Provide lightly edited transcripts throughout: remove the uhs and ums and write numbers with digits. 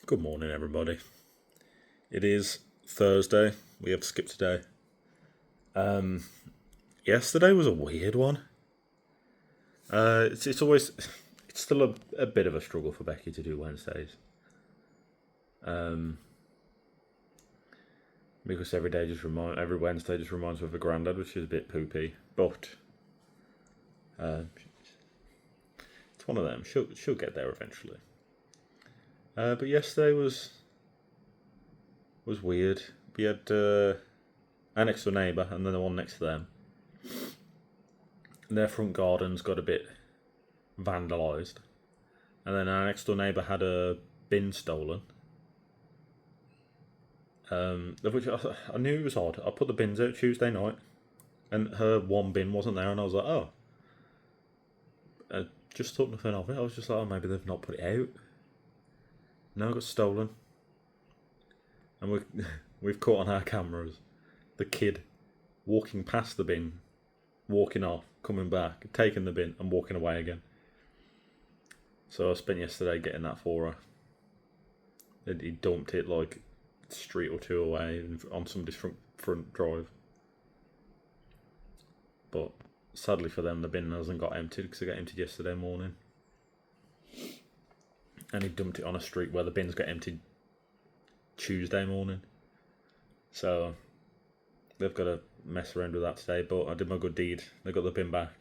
Good morning, everybody. It is Thursday. We have skipped today. Yesterday was a weird one. It's still a bit of a struggle for Becky to do Wednesdays. Because every Wednesday just reminds her of her granddad, which is a bit poopy. But it's one of them. She'll get there eventually. But yesterday was weird. We had our next door neighbour and then the one next to them. Their front garden's got a bit vandalised. And then our next door neighbour had a bin stolen. Which I knew it was odd. I put the bins out Tuesday night and her one bin wasn't there, and I was like, oh. I just thought nothing of it. I was just like, oh, maybe they've not put it out. No, it got stolen. And we've caught on our cameras the kid walking past the bin, walking off, coming back, taking the bin and walking away again. So I spent yesterday getting that for her. He dumped it like a street or two away on somebody's front drive. But sadly for them, the bin hasn't got emptied because it got emptied yesterday morning. And he dumped it on a street where the bins got emptied Tuesday morning. So they've got to mess around with that today, but I did my good deed. They got the bin back.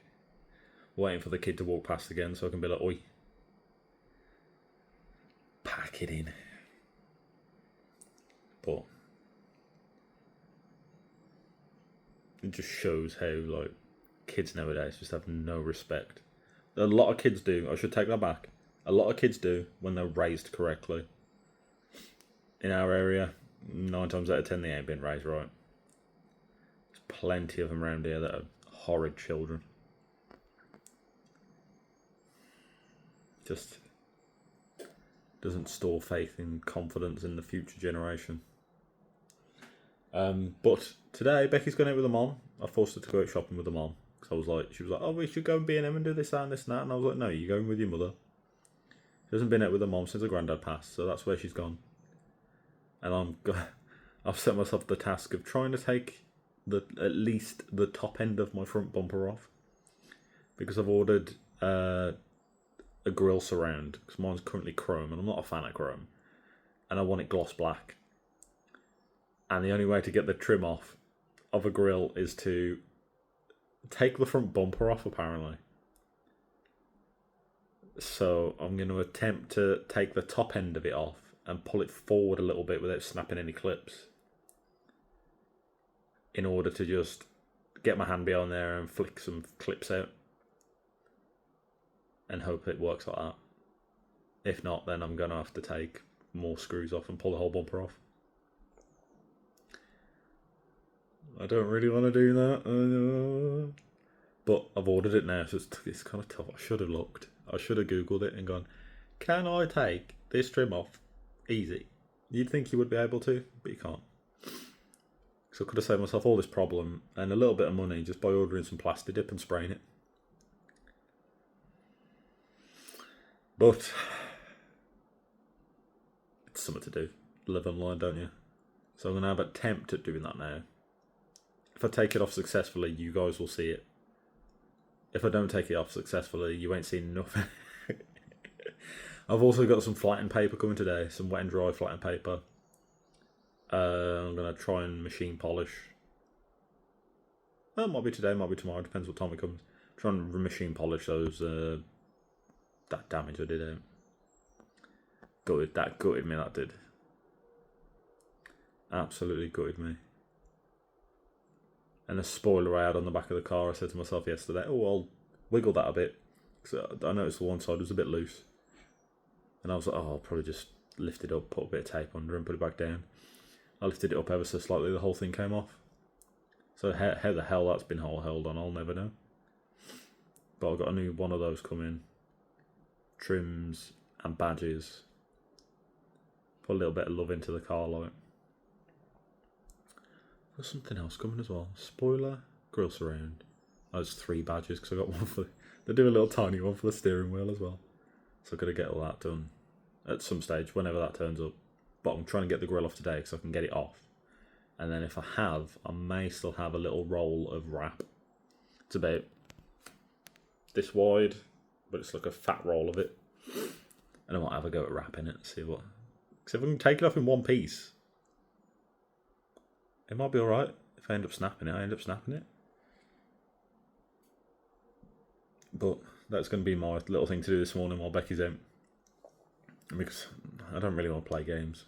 Waiting for the kid to walk past again so I can be like, oi, pack it in. But it just shows how like kids nowadays just have no respect. A lot of kids do. I should take that back. A lot of kids do when they're raised correctly. In our area, 9 times out of 10 they ain't been raised right. There's plenty of them around here that are horrid children. Just doesn't store faith and confidence in the future generation. But today Becky's going out with her mom. I forced her to go out shopping with her mom. Because she was like, oh, we should go and B&M and do this, that and this and that. And I was like, no, you're going with your mother. She hasn't been out with her mom since her granddad passed, so that's where she's gone. And I've set myself the task of trying to take at least the top end of my front bumper off, because I've ordered a grille surround because mine's currently chrome and I'm not a fan of chrome, and I want it gloss black. And the only way to get the trim off of a grille is to take the front bumper off, apparently. So I'm going to attempt to take the top end of it off and pull it forward a little bit without snapping any clips, in order to just get my hand behind there and flick some clips out and hope it works like that. If not, then I'm going to have to take more screws off and pull the whole bumper off. I don't really want to do that. But I've ordered it now, so it's kind of tough. I should have looked. I should have Googled it and gone, can I take this trim off easy? You'd think you would be able to, but you can't. So I could have saved myself all this problem and a little bit of money just by ordering some plastic dip and spraying it. But it's something to do. Live online, don't you? So I'm going to have an attempt at doing that now. If I take it off successfully, you guys will see it. If I don't take it off successfully, you ain't seen nothing. I've also got some flattened paper coming today, some wet and dry flattened paper. I'm going to try and machine polish. Well, it might be today, might be tomorrow, depends what time it comes. Try and machine polish those, that damage I did out. That gutted me, that did. Absolutely gutted me. And the spoiler I had on the back of the car, I said to myself yesterday, oh, I'll wiggle that a bit. So I noticed the one side was a bit loose. And I was like, oh, I'll probably just lift it up, put a bit of tape under and put it back down. I lifted it up ever so slightly, the whole thing came off. So how the hell that's been held on, I'll never know. But I've got a new one of those coming. Trims and badges. Put a little bit of love into the car light. There's something else coming as well. Spoiler, grille surround. Oh, it's 3 badges because I got one for... They do a little tiny one for the steering wheel as well. So I've got to get all that done at some stage, whenever that turns up. But I'm trying to get the grill off today because I can get it off. And then if I have, I may still have a little roll of wrap. It's about this wide, but it's like a fat roll of it. And I might have a go at wrapping it and see what... Because if I can take it off in one piece, it might be alright. If I end up snapping it, But that's going to be my little thing to do this morning while Becky's out. Because I don't really want to play games.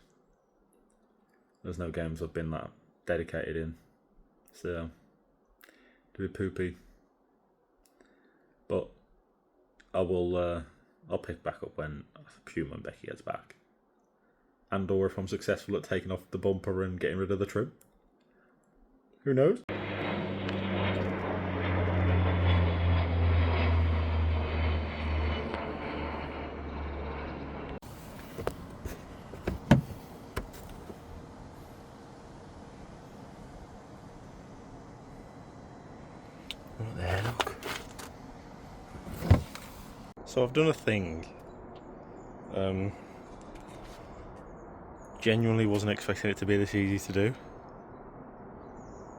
There's no games I've been that dedicated in. So, do a poopy. But I'll pick back up when Becky gets back. And or if I'm successful at taking off the bumper and getting rid of the trim. Who knows? What the hell? So I've done a thing. Genuinely wasn't expecting it to be this easy to do.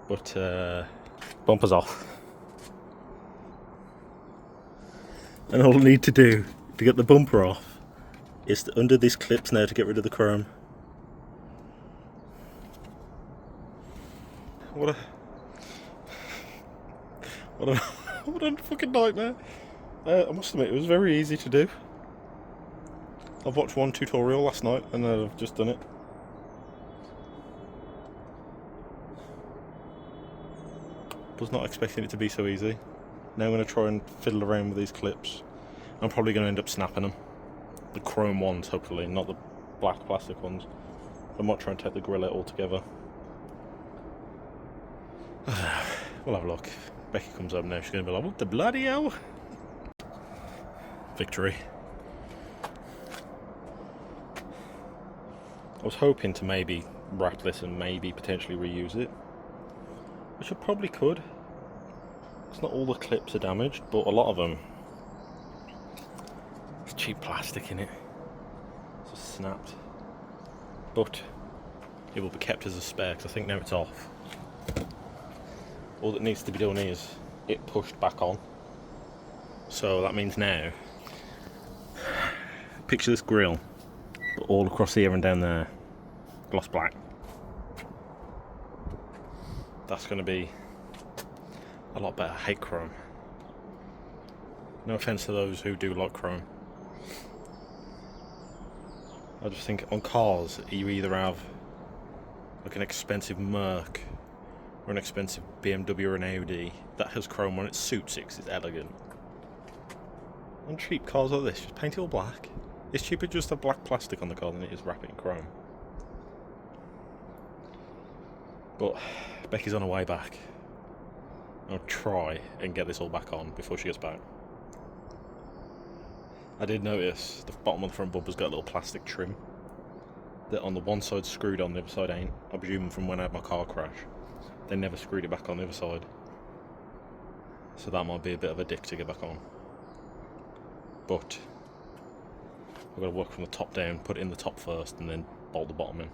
But bumper's off. And all I need to do to get the bumper off is to undo these clips now to get rid of the chrome. What a fucking nightmare. I must admit, it was very easy to do. I've watched one tutorial last night and I've just done it. Was not expecting it to be so easy. Now I'm going to try and fiddle around with these clips. I'm probably going to end up snapping them. The chrome ones, hopefully, not the black plastic ones. I might try and take the grill out altogether. We'll have a look. Becky comes up now, she's going to be like, what the bloody hell? Victory. I was hoping to maybe wrap this and maybe potentially reuse it. Which I probably could. It's not all the clips are damaged, but a lot of them. It's cheap plastic in it. It's just snapped. But it will be kept as a spare because I think now it's off. All that needs to be done is it pushed back on. So that means now, picture this grill, but all across here and down there, gloss black. That's going to be a lot better. I hate chrome. No offence to those who do like chrome. I just think on cars, you either have like an expensive Merc or an expensive BMW or an Audi that has chrome on it, suits it 'cause it's elegant. On cheap cars like this, just paint it all black. It's cheaper just to have black plastic on the car than it is wrap it in chrome. But Becky's on her way back. I'll try and get this all back on before she gets back. I did notice the bottom of the front bumper's got a little plastic trim that on the one side screwed on, the other side ain't. I presume from when I had my car crash. They never screwed it back on the other side. So that might be a bit of a dick to get back on. But I've got to work from the top down, put it in the top first and then bolt the bottom in.